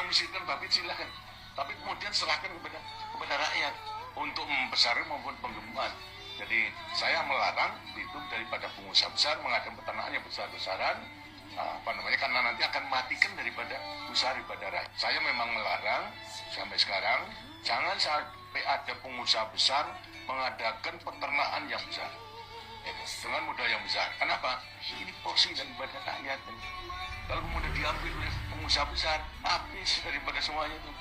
miskinkan babit silakan, tapi kemudian serahkan kepada rakyat untuk membesar maupun pengembangan. Jadi saya melarang itu daripada pengusaha besar mengadakan peternakan yang besar-besaran, karena nanti akan matikan daripada usaha daripada rakyat. Saya memang melarang sampai sekarang, jangan sampai ada pengusaha besar mengadakan peternakan yang besar dengan modal yang besar. Kenapa? Ini porsi daripada rakyat. Kalau kemudian diambil oleh pengusaha besar, habis daripada semuanya itu.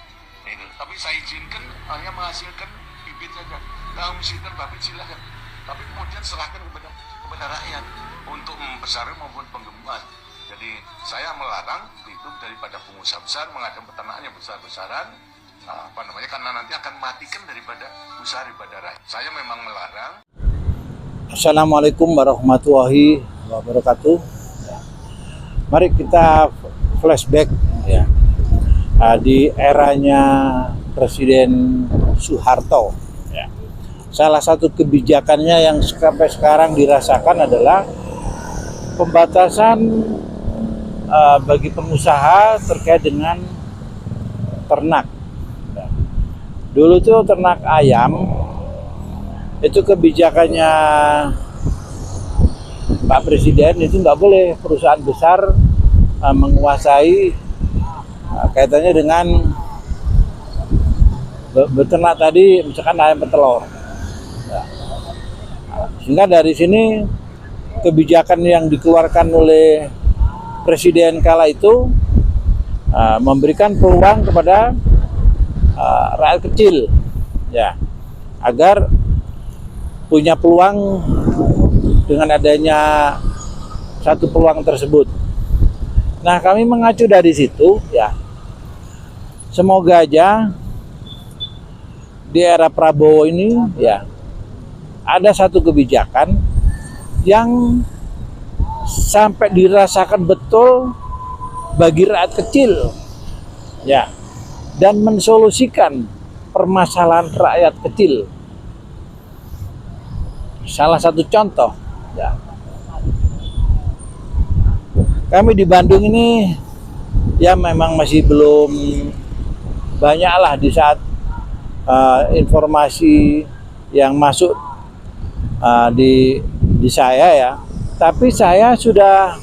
Tapi saya izinkan hanya menghasilkan bibit saja. Kalau miskinkan babit silakan, tapi kemudian serahkan kepada rakyat untuk membesar maupun pengembangan. Jadi saya melarang itu daripada pengusaha besar mengadakan peternakan yang besar-besaran, karena nanti akan matikan daripada usaha daripada rakyat. Saya memang melarang. Assalamualaikum warahmatullahi wabarakatuh. Mari kita flashback ya, di eranya Presiden Soeharto. Ya. Salah satu kebijakannya yang sampai sekarang dirasakan adalah pembatasan bagi pengusaha terkait dengan ternak. Ya. Dulu tuh ternak ayam itu kebijakannya Pak Presiden itu nggak boleh perusahaan besar menguasai kaitannya dengan beternak tadi, misalkan ayam petelur. Ya. Sehingga dari sini kebijakan yang dikeluarkan oleh Presiden kala itu memberikan peluang kepada rakyat kecil, ya, agar punya peluang dengan adanya satu peluang tersebut. Nah, kami mengacu dari situ, ya, semoga aja di era Prabowo ini, ya, ada satu kebijakan yang sampai dirasakan betul bagi rakyat kecil, ya, dan mensolusikan permasalahan rakyat kecil. Salah satu contoh, ya, kami di Bandung ini ya memang masih belum banyaklah di saat informasi yang masuk di saya, ya, tapi saya sudah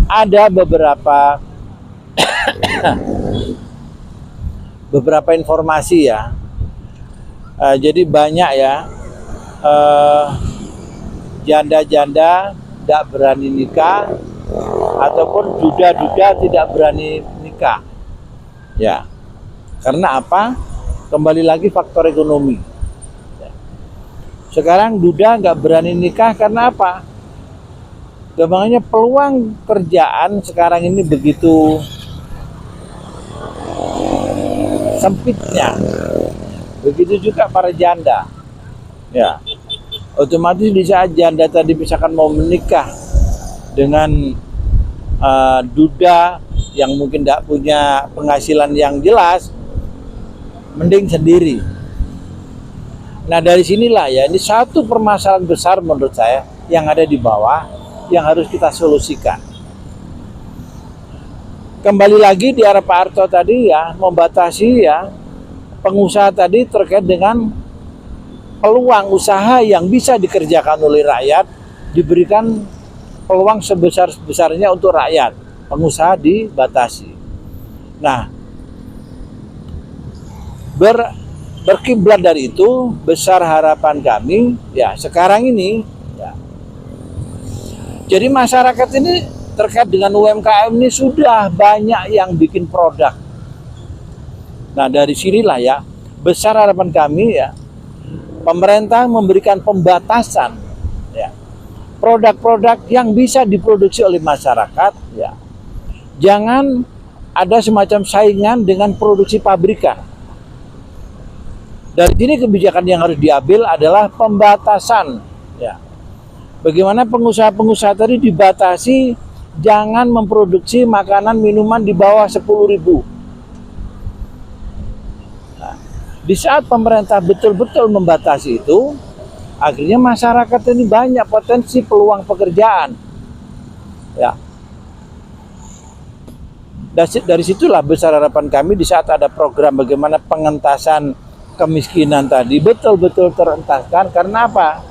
ada beberapa informasi, ya. Jadi banyak, ya, janda-janda tidak berani nikah ataupun duda-duda tidak berani nikah, ya, karena apa? Kembali lagi faktor ekonomi. Sekarang duda nggak berani nikah karena apa? Gampangnya peluang kerjaan sekarang ini begitu sempitnya. Begitu juga para janda, ya. Otomatis di saat janda tadi misalkan mau menikah dengan duda yang mungkin tidak punya penghasilan yang jelas, mending sendiri. Nah, dari sinilah, ya, ini satu permasalahan besar menurut saya yang ada di bawah yang harus kita solusikan. Kembali lagi di era Pak Harto tadi, ya, membatasi, ya, pengusaha tadi terkait dengan peluang usaha yang bisa dikerjakan oleh rakyat, diberikan peluang sebesar-besarnya untuk rakyat, pengusaha dibatasi. Nah, berkiblat dari itu, besar harapan kami, ya, sekarang ini, ya, jadi masyarakat ini terkait dengan UMKM ini sudah banyak yang bikin produk. Nah, dari sinilah, ya, besar harapan kami, ya, pemerintah memberikan pembatasan, ya, produk-produk yang bisa diproduksi oleh masyarakat, ya. Jangan ada semacam saingan dengan produksi pabrikan. Dari sini kebijakan yang harus diambil adalah pembatasan, ya. Bagaimana pengusaha-pengusaha tadi dibatasi jangan memproduksi makanan minuman di bawah 10.000. Nah, di saat pemerintah betul-betul membatasi itu, akhirnya masyarakat ini banyak potensi peluang pekerjaan, ya. Dari situlah besar harapan kami di saat ada program bagaimana pengentasan kemiskinan tadi betul-betul terentaskan. Karena apa?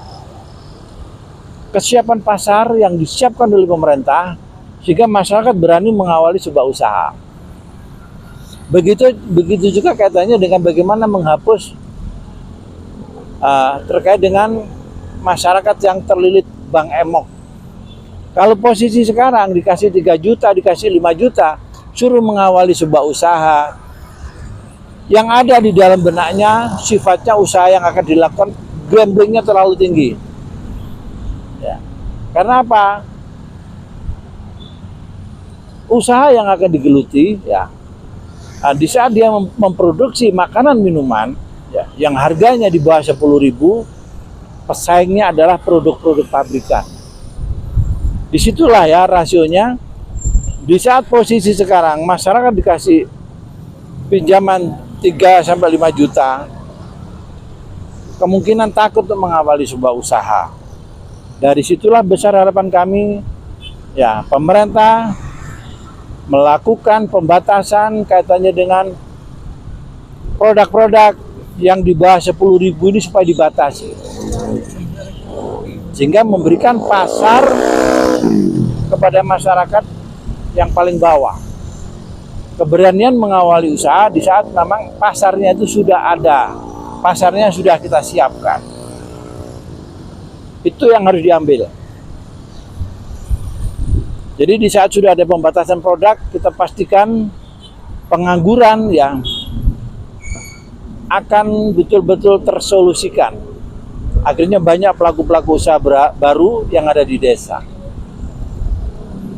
Kesiapan pasar yang disiapkan oleh pemerintah sehingga masyarakat berani mengawali sebuah usaha. Begitu juga kaitannya dengan bagaimana menghapus terkait dengan masyarakat yang terlilit bank emok. Kalau posisi sekarang dikasih 3 juta, dikasih 5 juta, suruh mengawali sebuah usaha yang ada di dalam benaknya sifatnya usaha yang akan dilakukan gamblingnya terlalu tinggi. Ya. Karena apa? Usaha yang akan digeluti, ya, di saat dia memproduksi makanan minuman, ya, yang harganya di bawah 10.000, pesaingnya adalah produk-produk pabrikan. Disitulah ya rasionya. Di saat posisi sekarang masyarakat dikasih pinjaman 3-5 juta, kemungkinan takut untuk mengawali sebuah usaha. Dari situlah besar harapan kami, ya, pemerintah melakukan pembatasan kaitannya dengan produk-produk yang di bawah 10.000 ini supaya dibatasi. Sehingga memberikan pasar kepada masyarakat yang paling bawah. Keberanian mengawali usaha di saat memang pasarnya itu sudah ada. Pasarnya sudah kita siapkan. Itu yang harus diambil. Jadi di saat sudah ada pembatasan produk, kita pastikan pengangguran yang akan betul-betul tersolusikan. Akhirnya banyak pelaku-pelaku usaha baru yang ada di desa.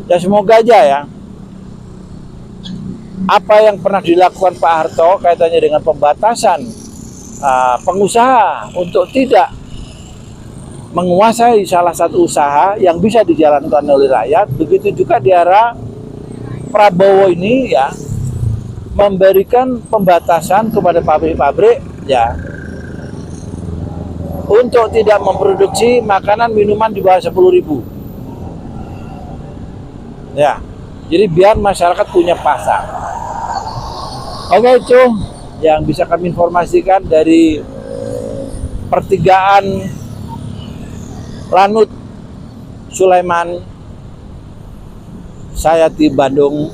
Ya semoga aja ya, apa yang pernah dilakukan Pak Harto kaitannya dengan pembatasan pengusaha untuk tidak menguasai salah satu usaha yang bisa dijalankan oleh rakyat, begitu juga di era Prabowo ini ya, memberikan pembatasan kepada pabrik-pabrik ya untuk tidak memproduksi makanan minuman di bawah 10.000. Ya, jadi biar masyarakat punya pasar. Oke, itu yang bisa kami informasikan dari pertigaan Lanut Sulaiman, saya di Bandung,